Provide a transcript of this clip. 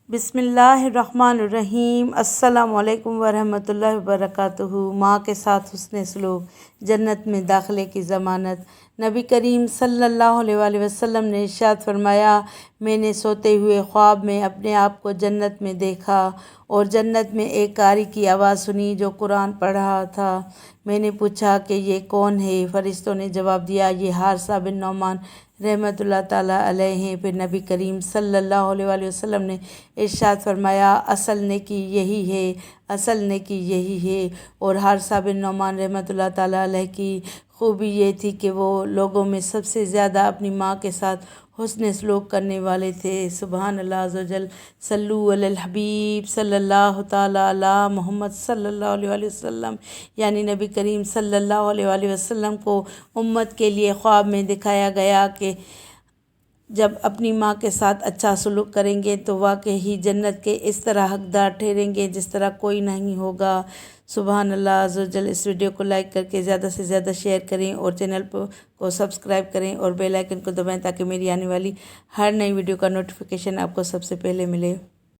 بسم اللہ الرحمن الرحیم۔ السلام علیکم ورحمۃ اللہ وبرکاتہ۔ ماں کے ساتھ حسن سلوک جنت میں داخلے کی ضمانت۔ نبی کریم صلی اللہ علیہ وآلہ وسلم نے ارشاد فرمایا، میں نے سوتے ہوئے خواب میں اپنے آپ کو جنت میں دیکھا اور جنت میں ایک قاری کی آواز سنی جو قرآن پڑھ رہا تھا۔ میں نے پوچھا کہ یہ کون ہے؟ فرشتوں نے جواب دیا، یہ حارثہ بن نعمان رحمۃ اللہ تعالیٰ علیہ ہیں۔ پھر نبی کریم صلی اللہ علیہ وآلہ وسلم نے ارشاد فرمایا، اصل نیکی یہی ہے، اصل نیکی یہی ہے۔ اور حارثہ بن نعمان رحمۃ اللہ تعالیٰ علیہ کی خوبی یہ تھی کہ وہ لوگوں میں سب سے زیادہ اپنی ماں کے ساتھ حسن سلوک کرنے والے تھے۔ سبحان اللہ عز و جل۔ صلو علی الحبیب صلی اللہ تعالیٰ علی محمد صلی اللہ علیہ وآلہ وسلم۔ یعنی نبی کریم صلی اللہ علیہ وآلہ وسلم کو امت کے لیے خواب میں دکھایا گیا کہ جب اپنی ماں کے ساتھ اچھا سلوک کریں گے تو واقعی جنت کے اس طرح حقدار ٹھہریں گے جس طرح کوئی نہیں ہوگا۔ سبحان اللہ عز و جل۔ اس ویڈیو کو لائک کر کے زیادہ سے زیادہ شیئر کریں اور چینل کو سبسکرائب کریں اور بیل آئیکن کو دبائیں تاکہ میری آنے والی ہر نئی ویڈیو کا نوٹیفیکیشن آپ کو سب سے پہلے ملے۔